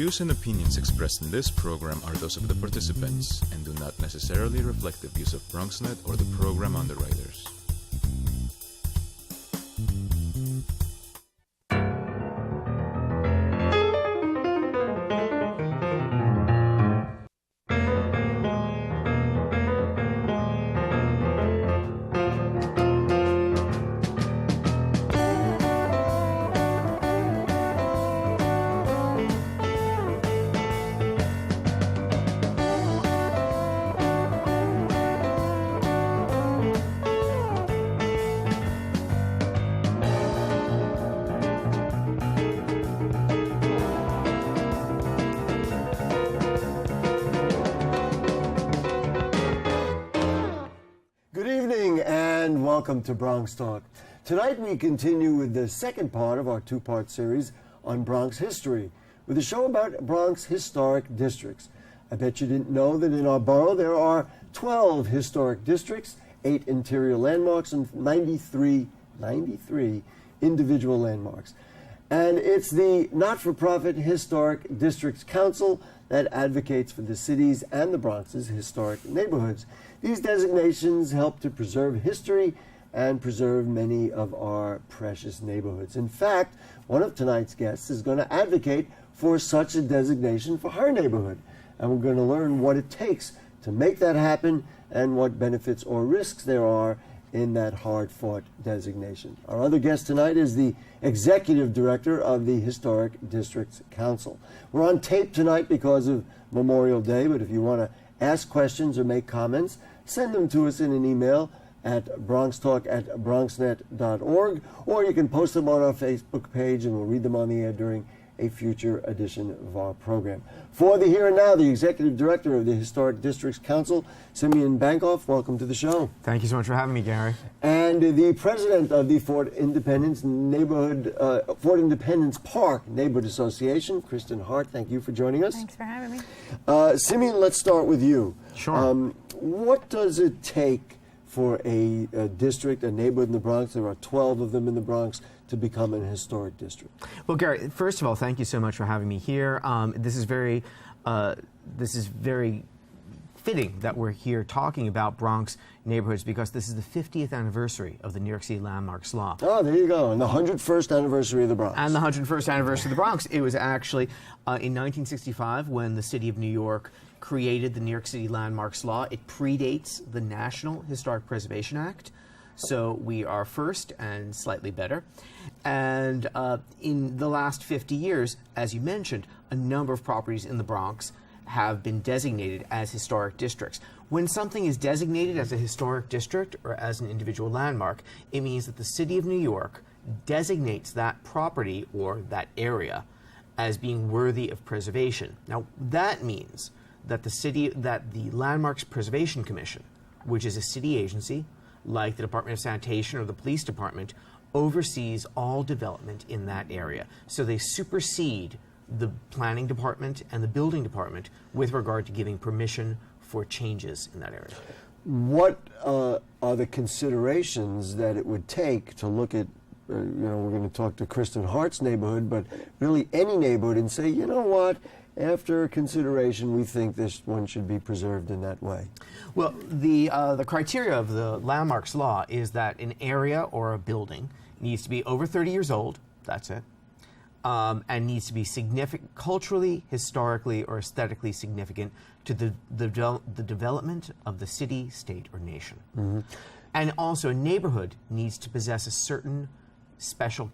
views and opinions expressed in this program are those of the participants and do not necessarily reflect the views of BronxNet or the program underwriters. Welcome to Bronxtalk. Tonight we continue with the second part of our two-part series on Bronx history, with a show about Bronx historic districts. I bet you didn't know that in our borough there are 12 historic districts, 8 interior landmarks, and 93 individual landmarks. And it's the not-for-profit Historic Districts Council that advocates for the city's and the Bronx's historic neighborhoods. These designations help to preserve history and preserve many of our precious neighborhoods. In fact, one of tonight's guests is going to advocate for such a designation for her neighborhood. And we're going to learn what it takes to make that happen and what benefits or risks there are in that hard-fought designation. Our other guest tonight is the Executive Director of the Historic Districts Council. We're on tape tonight because of Memorial Day, but if you want to ask questions or make comments, send them to us in an email at bronxtalk@bronxnet.org, or you can post them on our Facebook page and we'll read them on the air during a future edition of our program. For the here and now, the Executive Director of the Historic Districts Council, Simeon Bankoff, welcome to the show. Thank you so much for having me, Gary. And the President of the Fort Independence Park Neighborhood Association, Kristen Hart, thank you for joining us. Thanks for having me. Simeon, let's start with you. Sure. What does it take for a district, a neighborhood in the Bronx, there are 12 of them in the Bronx, to become an historic district? Well, Gary, first of all, thank you so much for having me here. This is very fitting that we're here talking about Bronx neighborhoods because this is the 50th anniversary of the New York City Landmarks Law. Oh, there you go, and the 101st anniversary of the Bronx. And the 101st anniversary of the Bronx. It was actually in 1965 when the City of New York created the New York City Landmarks Law. It predates the National Historic Preservation Act. So we are first and slightly better. And in the last 50 years, as you mentioned, a number of properties in the Bronx have been designated as historic districts. When something is designated as a historic district or as an individual landmark, it means that the City of New York designates that property or that area as being worthy of preservation. Now, that means that the Landmarks Preservation Commission, which is a city agency, like the Department of Sanitation or the Police Department, oversees all development in that area. So they supersede the Planning Department and the Building Department with regard to giving permission for changes in that area. What are the considerations that it would take to look at, we're going to talk to Kristen Hart's neighborhood, but really any neighborhood and say, you know what, after consideration, we think this one should be preserved in that way? Well, the criteria of the Landmarks Law is that an area or a building needs to be over 30 years old, that's it, and needs to be significant, culturally, historically, or aesthetically significant to the development of the city, state, or nation. Mm-hmm. And also, a neighborhood needs to possess a certain special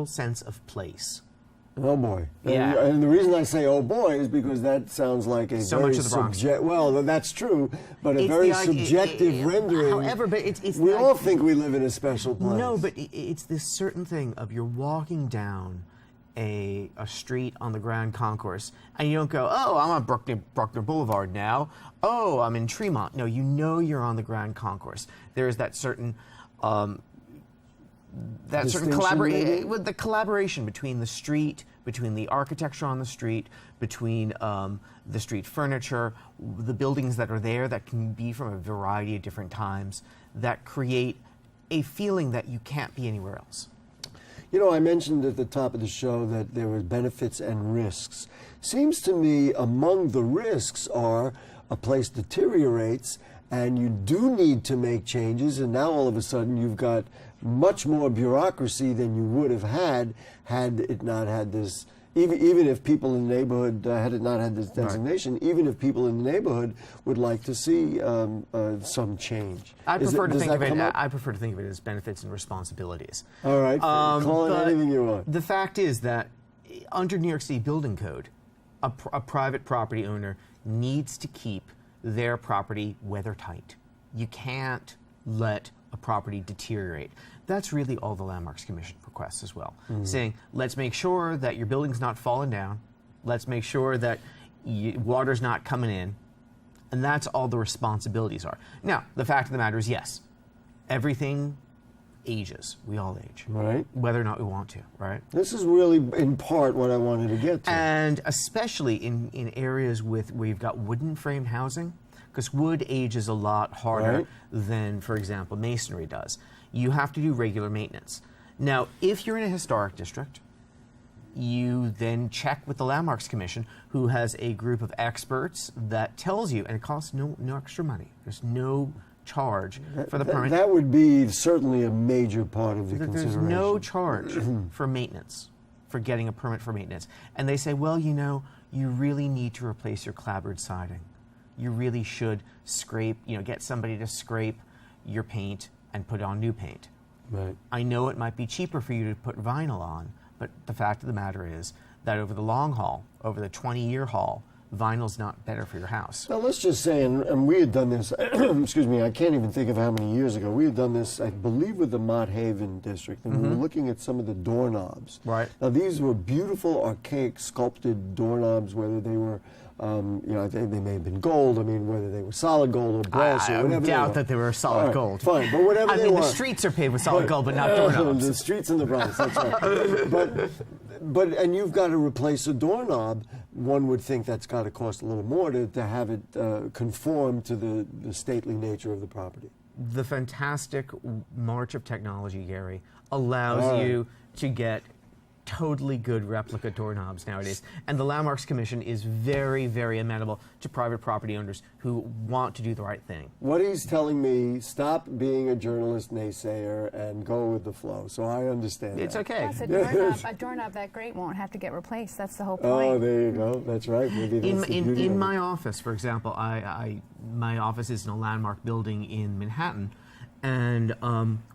sense of place. Oh boy! Yeah. And the reason I say "oh boy" is because that sounds like a so very much of the Bronx. Well, that's true, but a very subjective rendering. However, but it's we all think we live in a special place. No, but it's this certain thing of you're walking down a street on the Grand Concourse, and you don't go, "Oh, I'm on Bruckner Boulevard now. Oh, I'm in Tremont." No, you know you're on the Grand Concourse. There is that certain collaboration between the street, between the architecture on the street, between the street furniture, the buildings that are there that can be from a variety of different times, that create a feeling that you can't be anywhere else. You know, I mentioned at the top of the show that there were benefits and risks. Seems to me among the risks are a place deteriorates and you do need to make changes, and now all of a sudden you've got much more bureaucracy than you would have had it not had this. Even if people in the neighborhood had it not had this designation, right. Even if people in the neighborhood would like to see some change. I prefer to think of it as benefits and responsibilities. All right, call it anything you want. The fact is that under New York City Building Code, a private property owner needs to keep their property weather tight. You can't let a property deteriorate. That's really all the Landmarks Commission requests as well, saying, let's make sure that your building's not falling down, let's make sure that water's not coming in, and that's all the responsibilities are. Now, the fact of the matter is, yes, everything ages. We all age. Right. Whether or not we want to, right? This is really, in part, what I wanted to get to. And especially in areas where you've got wooden framed housing, because wood ages a lot harder than, for example, masonry does. You have to do regular maintenance. Now, if you're in a historic district, you then check with the Landmarks Commission, who has a group of experts that tells you, and it costs no extra money. There's no charge for the permit. That would be certainly a major part of the consideration. There's no charge for maintenance, for getting a permit for maintenance. And they say, well, you know, you really need to replace your clapboard siding. You really should scrape, get somebody to scrape your paint and put on new paint. Right. I know it might be cheaper for you to put vinyl on, but the fact of the matter is that over the long haul, over the 20-year haul, vinyl's not better for your house. Now, let's just say, and we had done this, excuse me, I can't even think of how many years ago, we had done this, I believe, with the Mott Haven district, and we were looking at some of the doorknobs. Right. Now, these were beautiful, archaic, sculpted doorknobs, whether they were, they may have been gold, whether they were solid gold or brass or whatever. I doubt that they were solid gold. Fine, but whatever they were. The streets are paved with solid gold, but not doorknobs. The streets in the Bronx, that's right. But you've got to replace a doorknob. One would think that's got to cost a little more to have it conform to the stately nature of the property. The fantastic march of technology, Gary, allows you to get totally good replica doorknobs nowadays. And the Landmarks Commission is very, very amenable to private property owners who want to do the right thing. What he's telling me, stop being a journalist naysayer and go with the flow. So I understand It's okay. Plus, a doorknob that great won't have to get replaced. That's the whole point. Oh, there you go. That's right. Maybe that's in my office, for example, my office is in a landmark building in Manhattan, and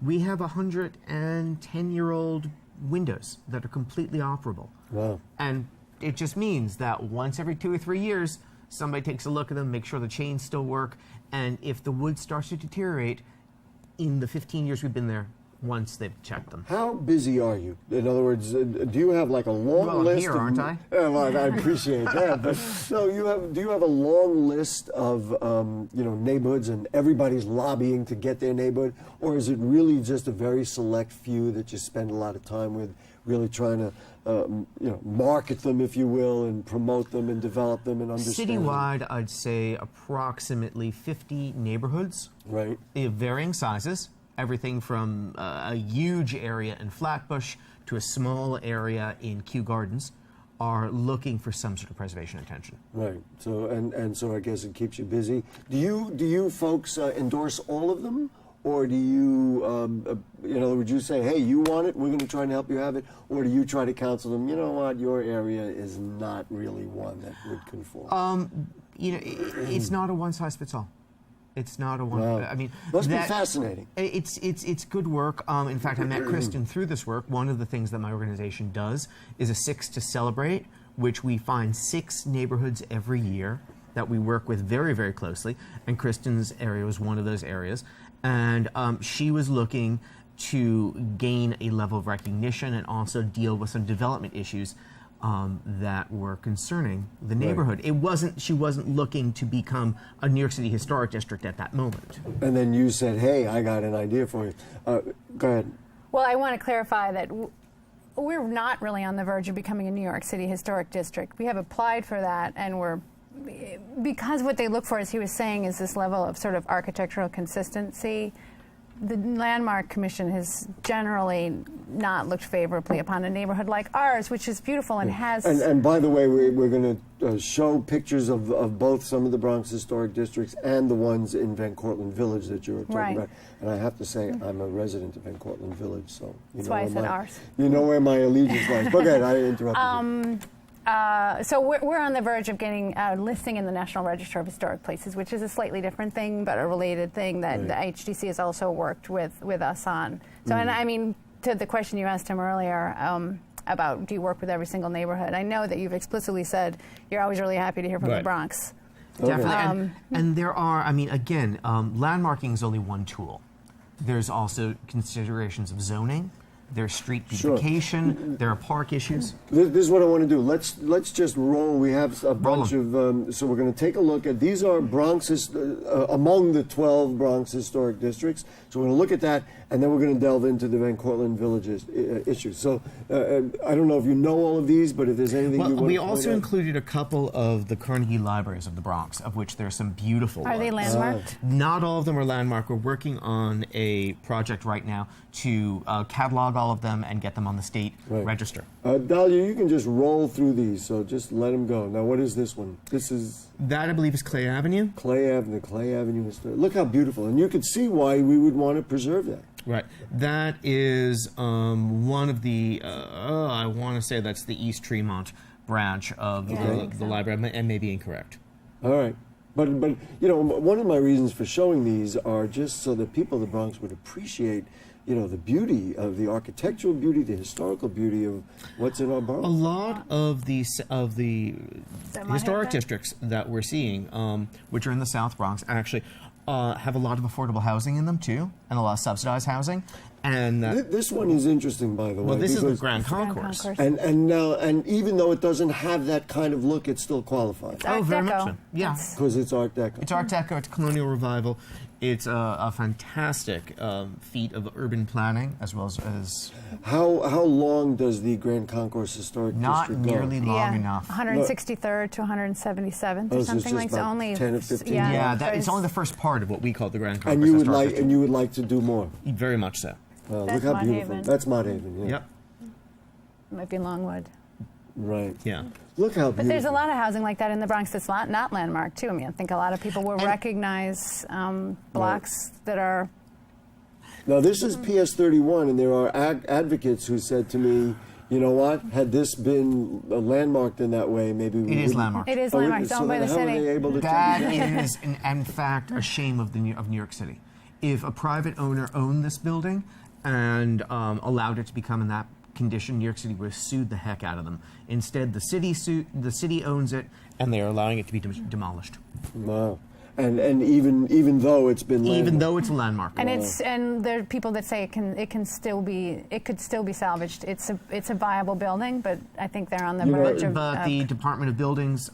we have 110-year-old windows that are completely operable. Wow. And it just means that once every 2 or 3 years, somebody takes a look at them, make sure the chains still work, and if the wood starts to deteriorate, in the 15 years we've been there, once they've checked them. How busy are you? In other words, do you have like a long list? Here, aren't I? Well, I appreciate that. But no, do you have a long list of neighborhoods and everybody's lobbying to get their neighborhood, or is it really just a very select few that you spend a lot of time with, really trying to market them, if you will, and promote them and develop them and understand Citywide, them? I'd say approximately 50 neighborhoods, Right. of varying sizes. Everything from a huge area in Flatbush to a small area in Kew Gardens are looking for some sort of preservation attention. Right. So and so I guess it keeps you busy. Do you folks endorse all of them, or do you would you say, hey, you want it, we're going to try and help you have it, or do you try to counsel them? You know what, your area is not really one that would conform. It's not a one size fits all. It's not a one. Wow. Must be fascinating. It's good work. In fact, I met Kristen through this work. One of the things that my organization does is a 6 to Celebrate, which we find 6 neighborhoods every year that we work with very, very closely. And Kristen's area was one of those areas. And she was looking to gain a level of recognition and also deal with some development issues that were concerning the neighborhood. Right. She wasn't looking to become a New York City historic district at that moment. And then you said, hey, I got an idea for you. Go ahead. Well, I want to clarify that we're not really on the verge of becoming a New York City historic district. We have applied for that, and because what they look for, as he was saying, is this level of sort of architectural consistency. the Landmark Commission has generally not looked favorably upon a neighborhood like ours, which is beautiful and has. And by the way, we're going to show pictures of both some of the Bronx historic districts and the ones in Van Cortlandt Village that you were talking Right. about. And I have to say, I'm a resident of Van Cortlandt Village, so you That's know why I where said my, ours. you know where my allegiance lies. But go ahead, I interrupted you. So we're on the verge of getting a listing in the National Register of Historic Places, which is a slightly different thing, but a related thing that the HDC has also worked with us on. So, and I mean, to the question you asked him earlier about do you work with every single neighborhood, I know that you've explicitly said you're always really happy to hear from the Right. Bronx. Definitely. And there are, I mean, again, landmarking is only one tool. There's also considerations of zoning. There's street beautification. There are park issues. This is what I want to do. Let's just roll. We have a bunch 'em. of. So we're going to take a look at these are among the 12 Bronx historic districts. So we're going to look at that, and then we're going to delve into the Van Cortlandt Villages issues. So I don't know if you know all of these, but if there's anything Well, you want we to point also out. included a couple of the Carnegie Libraries of the Bronx, of which there are some beautiful Are they ones. landmarked? Not all of them are landmarked. We're working on a project right now to catalog all of them and get them on the state register. Dahlia, you can just roll through these. So just let them go. Now, what is this one? This is That, I believe, is Clay Avenue. Clay Avenue Historic. Look how beautiful, and you can see why we would want to preserve that. Right. That is one of the, I want to say that's the East Tremont branch of I think the so. library. I may be incorrect. All right. But you know, one of my reasons for showing these are just so that people of the Bronx would appreciate, you know, the beauty of the architectural beauty, the historical beauty of what's in our A borough. lot of the that might historic have that? districts that we're seeing, which are in the South Bronx, actually have a lot of affordable housing in them too, and a lot of subsidized housing. And This one is interesting, by the way. well, this is the because- Grand Grand Concourse. Concourse. and even though it doesn't have that kind of look, it still qualifies Art Oh, very much Deco. so. Yeah. That's- because it's Art Deco. It's Art Deco. It's colonial revival. It's a fantastic feat of urban planning, as well as How long does the Grand Concourse Historic not District go? nearly long yeah, enough. 163rd to 177th Oh, or so it's something just like that. about Only 10 or 15 yeah, Yeah, there's- it's only the first part of what we call the Grand Concourse. And you would Historic like District. to do more. Very much so. Look That's how Mott beautiful. Haven. That's Mott Haven. Yeah. Yep. might be Longwood. Right. Yeah. Look how beautiful. But there's a lot of housing like that in the Bronx that's not landmarked too. I mean, I think a lot of people will recognize blocks that are. Now, this is PS 31, and there are advocates who said to me, you know what, had this been landmarked in that way, maybe we It is wouldn't- landmarked. It is Oh, landmarked. It's so owned by then the how are city. they able to That take it down? is, in fact, a shame of New York City. If a private owner owned this building and allowed it to become in that condition, New York City would have sued the heck out of them. Instead, the city owns it, and they are allowing it to be demolished, Wow. And even though it's been even landmarked. though it's a landmark. And there are people that say it could still be salvaged. It's a viable building, but I think they're on the You know, verge of. But the Department of Buildings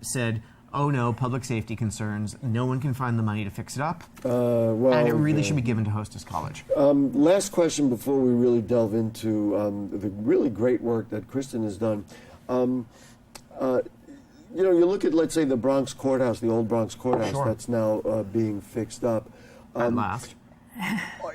said, "Oh no, public safety concerns. No one can find the money to fix it up, well, and it really okay. should be given to Hostess College." Last question before we really delve into the really great work that Kristen has done. You know, you look at, let's say, the Bronx Courthouse, the old Bronx Courthouse Sure. that's now being fixed up. At last.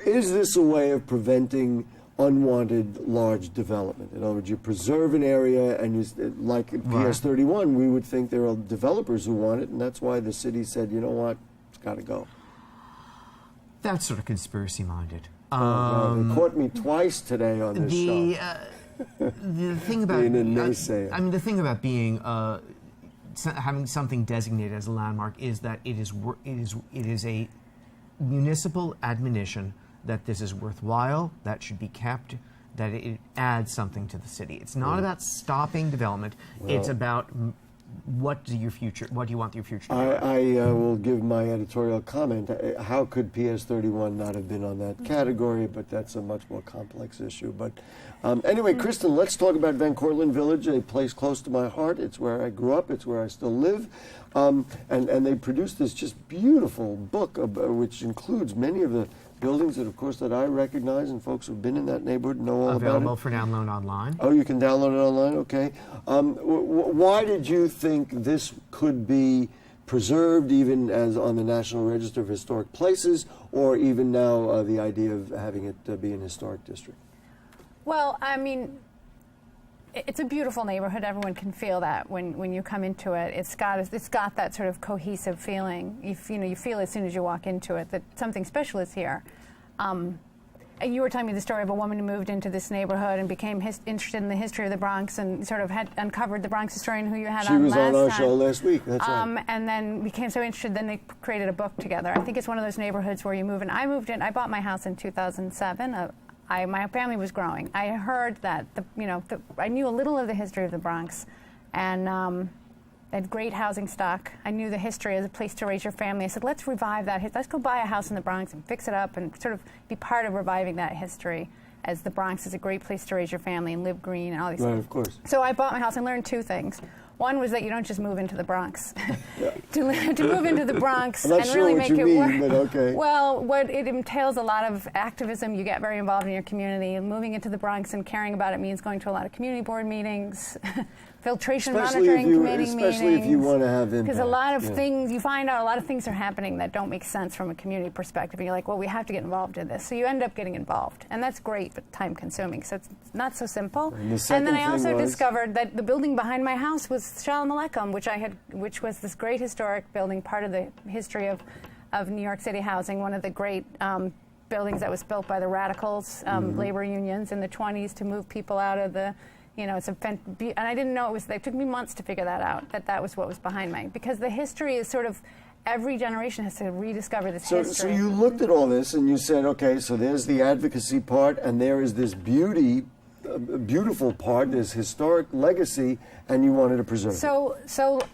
Is this a way of preventing unwanted large development? In other words, you preserve an area, and like PS 31, we would think there are developers who want it, and that's why the city said, you know what, it's got to go. That's sort of conspiracy-minded. They caught me twice today on this show. The thing about Being a naysayer. I mean, the thing about being having something designated as a landmark is that it is a municipal admonition that this is worthwhile, that should be kept, that it adds something to the city. It's not about stopping development. It's about what do you want your future to be? I will give my editorial comment. How could PS 31 not have been on that category? But that's a much more complex issue. But anyway, Kristen, let's talk about Van Cortlandt Village, a place close to my heart. It's where I grew up. It's where I still live. And they produced this just beautiful book, which includes many of the buildings that, of course, that I recognize, and folks who've been in that neighborhood know all Available about it. for download online. Oh, you can download it online? Okay. Why did you think this could be preserved, even as on the National Register of Historic Places, or even now the idea of having it be an historic district? Well, I mean, it's a beautiful neighborhood. Everyone can feel that when you come into it. It's got that sort of cohesive feeling. You feel as soon as you walk into it that something special is here. And you were telling me the story of a woman who moved into this neighborhood and became interested in the history of the Bronx and sort of had uncovered the Bronx historian who you had on last time. She was on our show last week. That's right. And then became so interested. Then they created a book together. I think it's one of those neighborhoods where you move in. I moved in. I bought my house in 2007. My family was growing. I heard that I knew a little of the history of the Bronx, and they had great housing stock. I knew the history as a place to raise your family. I said, let's revive that. Let's go buy a house in the Bronx and fix it up and sort of be part of reviving that history, as the Bronx is a great place to raise your family and live green and all these things. Right, of course. So I bought my house and learned two things. One was that you don't just move into the Bronx. to move into the Bronx I'm not and sure really what make you it mean, work. but okay. Well, what it entails a lot of activism. You get very involved in your community. Moving into the Bronx and caring about it means going to a lot of community board meetings, filtration monitoring committee meetings. Especially if you want to have impact. Because a lot of things, you find out a lot of things are happening that don't make sense from a community perspective. And you're like, well, we have to get involved in this. So you end up getting involved. And that's great, but time consuming. So it's not so simple. And then I also discovered that the building behind my house was Shalom Aleichem, which was this great historic building, part of the history of New York City housing, one of the great buildings that was built by the radicals, labor unions in the 20s to move people out of the, and I didn't know it took me months to figure that out, that was what was behind me. Because the history is sort of, every generation has to rediscover this history. So you looked at all this and you said, okay, so there's the advocacy part and there is this beautiful part, this historic legacy, and you wanted to preserve it.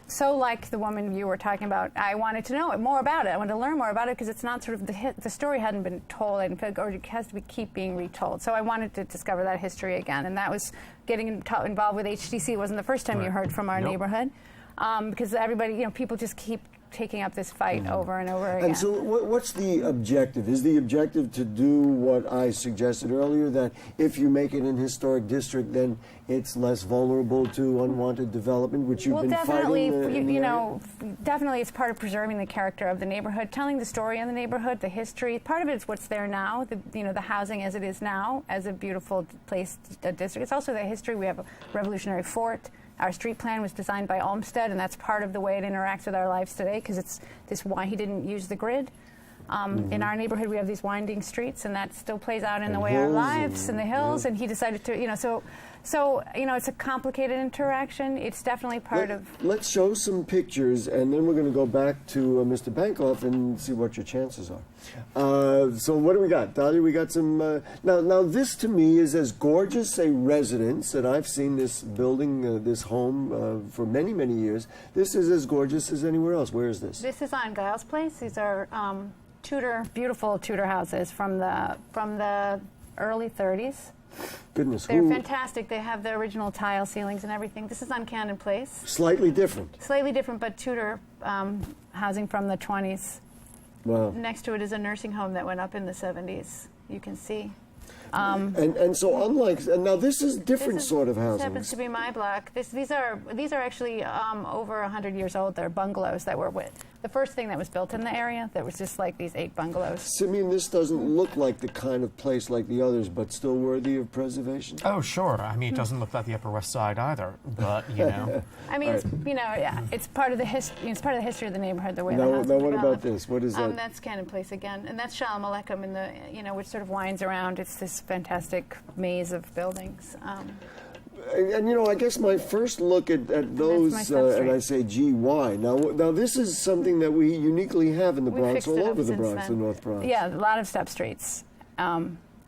So like the woman you were talking about, I wanted to know more about it. I wanted to learn more about it because it's not sort of the story hadn't been told, or it has to keep being retold. So I wanted to discover that history again, and that was getting involved with HDC. It wasn't the first time you heard from our neighborhood, because everybody, people just keep taking up this fight over and over again. And so what's the objective? Is the objective to do what I suggested earlier, that if you make it an historic district, then it's less vulnerable to unwanted development, which you've been definitely, fighting? Definitely it's part of preserving the character of the neighborhood, telling the story of the neighborhood, the history. Part of it is what's there now, the housing as it is now, as a beautiful place, a district. It's also the history. We have a Revolutionary Fort. Our street plan was designed by Olmsted, and that's part of the way it interacts with our lives today, because it's why he didn't use the grid. In our neighborhood, we have these winding streets, and that still plays out in the way our lives, and the hills, and he decided to, so it's a complicated interaction. It's definitely part of... Let's show some pictures, and then we're going to go back to Mr. Bankoff and see what your chances are. So what do we got? Dahlia, we got some... Now, this to me is as gorgeous a residence, and I've seen this building, this home, for many, many years. This is as gorgeous as anywhere else. Where is this? This is on Giles Place. These are beautiful Tudor houses from the early 30s. Goodness, they're fantastic. They have the original tile ceilings and everything. This is on Camden Place. Slightly different. Slightly different, but Tudor housing from the 20s. Wow. Next to it is a nursing home that went up in the 70s. You can see. And so unlike now, this is different sort of housing. This happens to be my block. These are actually over 100 years old. They're bungalows that were the first thing that was built in the area. That was just like these 8 bungalows. Simeon, this doesn't look like the kind of place like the others, but still worthy of preservation. Oh, sure. I mean, it doesn't look like the Upper West Side either, but I mean, it's part of the history. It's part of the history of the neighborhood. The way now, the house now, what developed. about this? What is that? That's Camden Place again, and that's Shalom Aleichem in the which sort of winds around. It's this fantastic maze of buildings. And I guess my first look at those, and I say, gee, why? Now this is something that we uniquely have in the Bronx, all over the Bronx, the North Bronx. Yeah, a lot of step streets.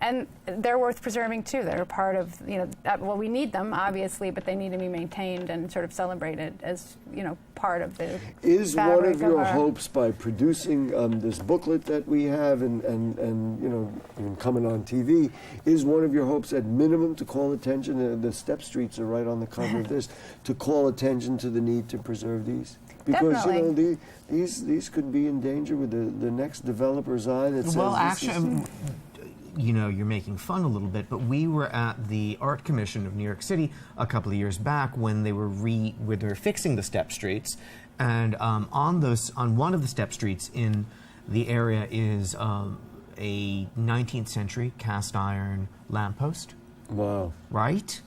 And they're worth preserving, too. They're part of, we need them, obviously, but they need to be maintained and sort of celebrated as, part of the Is one of your hopes, by producing this booklet that we have and coming on TV, is one of your hopes at minimum to call attention, the step streets are right on the cover of this, to call attention to the need to preserve these? Because, Definitely. these could be in danger with the next developer's eye that says... Well, actually... you're making fun a little bit, but we were at the Art Commission of New York City a couple of years back when they were fixing the step streets, And on one of the step streets in the area is a 19th century cast iron lamppost. Wow. Right?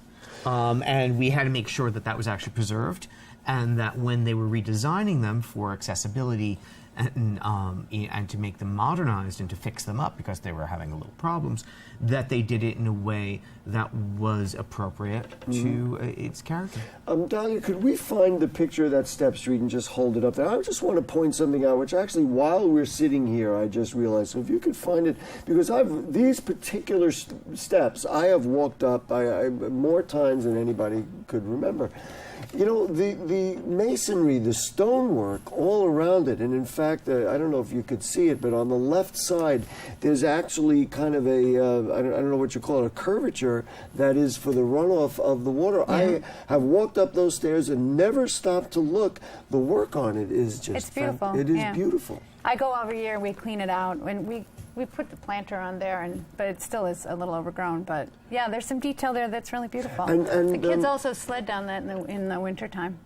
And we had to make sure that that was actually preserved, and that when they were redesigning them for accessibility and to make them modernized and to fix them up because they were having a little problems, that they did it in a way that was appropriate to its character. Dahlia, could we find the picture of that step street and just hold it up there? I just want to point something out, which actually, while we're sitting here, I just realized. So if you could find it, because these particular steps, I have walked up more times than anybody could remember. You know, the masonry, the stonework all around it, and in fact, I don't know if you could see it, but on the left side, there's actually kind of I don't know what you call it, a curvature that is for the runoff of the water. Yeah. I have walked up those stairs and never stopped to look. The work on it is just... It's beautiful. It is beautiful. I go every year, we clean it out, and we put the planter on there, but it still is a little overgrown. But yeah, there's some detail there that's really beautiful. And the kids also sled down that in the wintertime.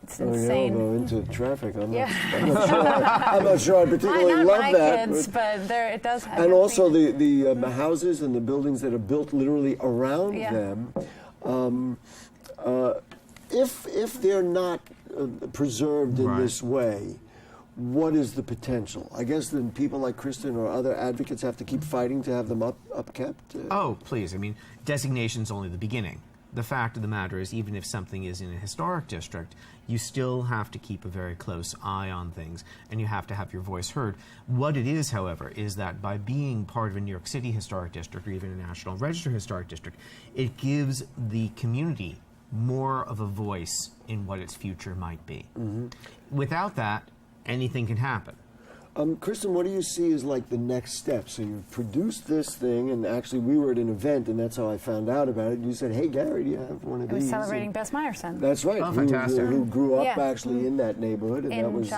It's insane. Yeah, into traffic. I'm not sure I particularly love my that. Kids, but there it does. And also the houses and the buildings that are built literally around them. If they're not preserved in this way, what is the potential? I guess then people like Kristen or other advocates have to keep fighting to have them upkept? Oh, please. I mean, designation's only the beginning. The fact of the matter is, even if something is in a historic district, you still have to keep a very close eye on things, and you have to have your voice heard. What it is, however, is that by being part of a New York City historic district, or even a National Register historic district, it gives the community more of a voice in what its future might be. Without that, anything can happen. Kristen, what do you see as like the next step? So you produced this thing, and actually we were at an event, and that's how I found out about it. You said, "Hey, Gary, do you have one of these?" It was celebrating Bess Meyerson. That's right. Oh, fantastic. Who grew up actually in that neighborhood, and that was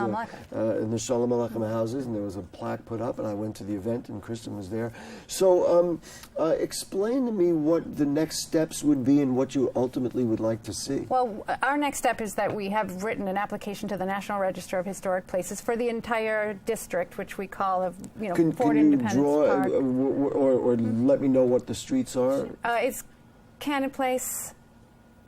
in the Shalom Aleichem houses, and there was a plaque put up, and I went to the event, and Kristen was there. So explain to me what the next steps would be and what you ultimately would like to see. Well, our next step is that we have written an application to the National Register of Historic Places for the entire district, which we call Fort Independence Park. Or let me know what the streets are? It's Cannon Place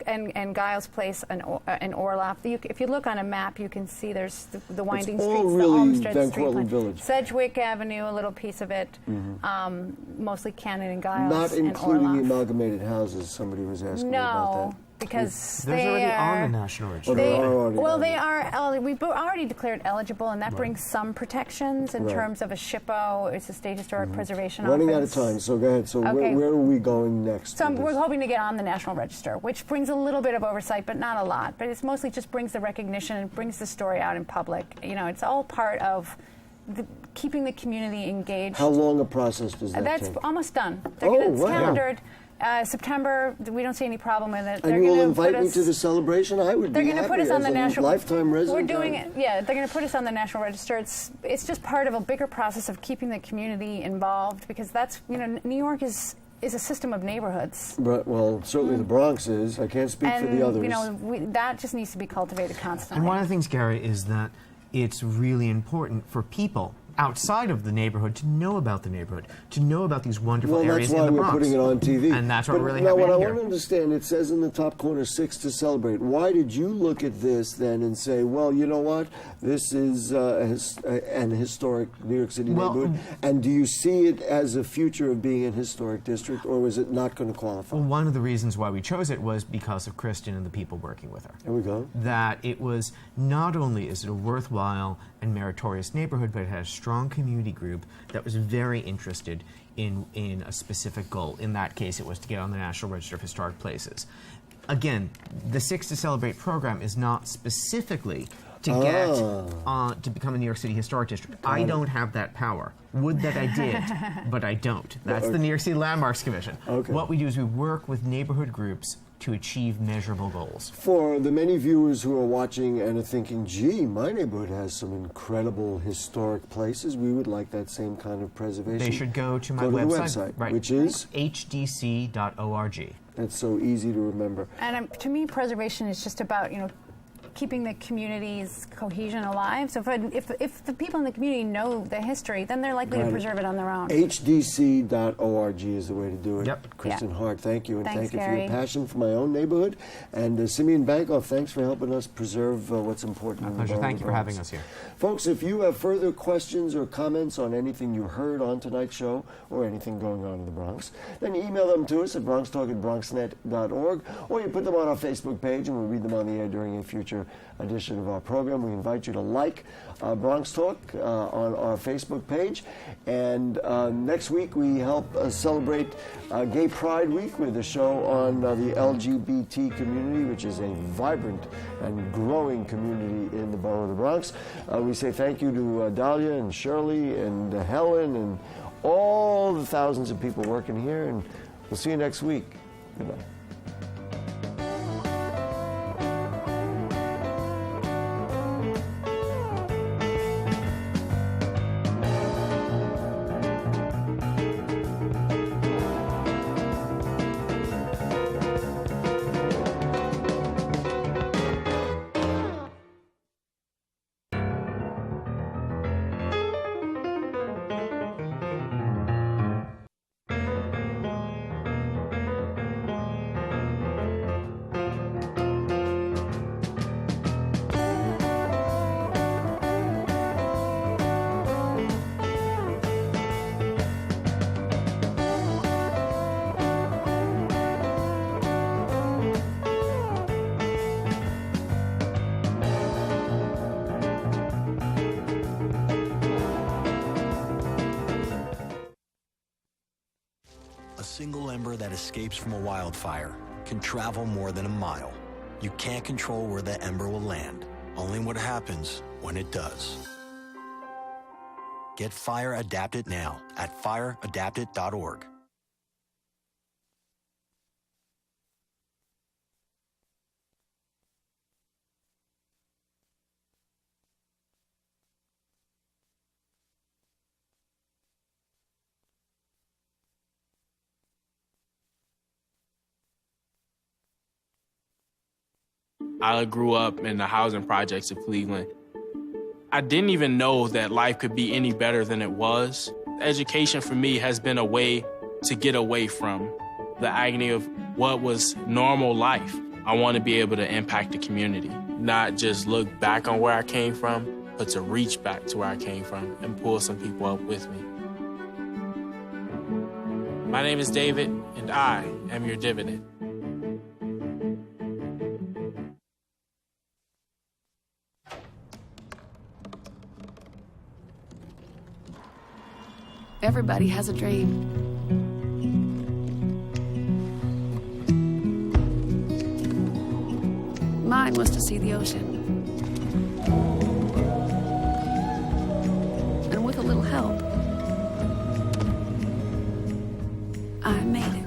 and Giles Place and Orlap. If you look on a map, you can see there's the winding streets, really the Olmsted Van Street Cortlandt Village. Sedgwick Avenue, a little piece of it, mostly Cannon and Giles. Not including and the amalgamated houses. Somebody was asking me about that. Because they're they already are on the National Register. They are. We've already declared eligible, and that brings some protections in terms of a SHPO. It's a State Historic Preservation Office. Running out of time, so go ahead. So where are we going next? So we're hoping to get on the National Register, which brings a little bit of oversight, but not a lot. But it's mostly just brings the recognition and brings the story out in public. It's all part of keeping the community engaged. How long a process does that take? That's almost done. It's calendared. September, we don't see any problem with it. And you will invite me to the celebration? I would be happy. They're going to put us on the national lifetime resident. We're doing it. Yeah, they're going to put us on the National Register. It's just part of a bigger process of keeping the community involved, because that's New York is a system of neighborhoods. But, well, certainly the Bronx is. I can't speak for the others. That just needs to be cultivated constantly. And one of the things, Gary, is that it's really important for people outside of the neighborhood to know about the neighborhood, to know about these wonderful areas in the Bronx. Well, that's why we're putting it on TV. And that's what we're really happy to hear. Now, what I want to understand, it says in the top corner, 6 to celebrate. Why did you look at this then and say, well, you know what, this is an historic New York City neighborhood, and do you see it as a future of being an historic district, or was it not going to qualify? Well, one of the reasons why we chose it was because of Kristen and the people working with her. There we go. That it was, not only is it a worthwhile and meritorious neighborhood, but it had a strong community group that was very interested in a specific goal. In that case, it was to get on the National Register of Historic Places. Again, the 6 to Celebrate program is not specifically to get to become a New York City Historic District. I don't have that power. Would that I did, but I don't. That's the New York City Landmarks Commission. What we do is we work with neighborhood groups to achieve measurable goals. For the many viewers who are watching and are thinking, gee, my neighborhood has some incredible historic places, we would like that same kind of preservation. They should go to my website, right, which is hdc.org. That's so easy to remember. And to me, preservation is just about, keeping the community's cohesion alive. So if the people in the community know the history, then they're likely to preserve it on their own. hdc.org is the way to do it. Yep. Kristen Hart, thank you. And Thanks, thank you for Gary. your passion for my own neighborhood. And Simeon Bankoff, thanks for helping us preserve what's important. My in the pleasure. Borough of Thank the you for having Bronx. us here. Folks, if you have further questions or comments on anything you heard on tonight's show or anything going on in the Bronx, then email them to us at bronxtalk@bronxnet.org, or you put them on our Facebook page and we'll read them on the air during a future edition of our program. We invite you to like Bronx Talk on our Facebook page. And next week we help celebrate Gay Pride Week with a show on the LGBT community, which is a vibrant and growing community in the borough of the Bronx. We say thank you to Dahlia and Shirley and Helen and all the thousands of people working here, and we'll see you next week. Good night. A single ember that escapes from a wildfire can travel more than a mile. You can't control where that ember will land, only what happens when it does. Get Fire Adapted now at fireadapted.org. I grew up in the housing projects of Cleveland. I didn't even know that life could be any better than it was. Education for me has been a way to get away from the agony of what was normal life. I want to be able to impact the community, not just look back on where I came from, but to reach back to where I came from and pull some people up with me. My name is David, and I am your dividend. Everybody has a dream. Mine was to see the ocean. And with a little help, I made it.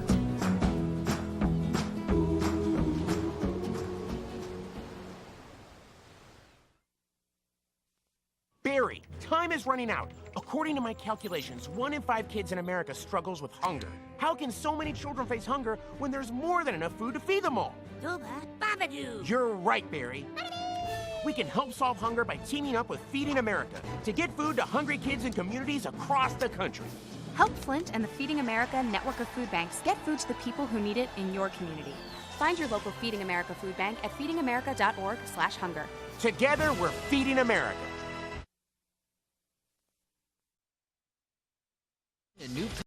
Barry, time is running out. According to my calculations, 1 in 5 kids in America struggles with hunger. How can so many children face hunger when there's more than enough food to feed them all? You're right, Barry. We can help solve hunger by teaming up with Feeding America to get food to hungry kids in communities across the country. Help Flint and the Feeding America network of food banks get food to the people who need it in your community. Find your local Feeding America food bank at feedingamerica.org/hunger. Together, we're Feeding America. A new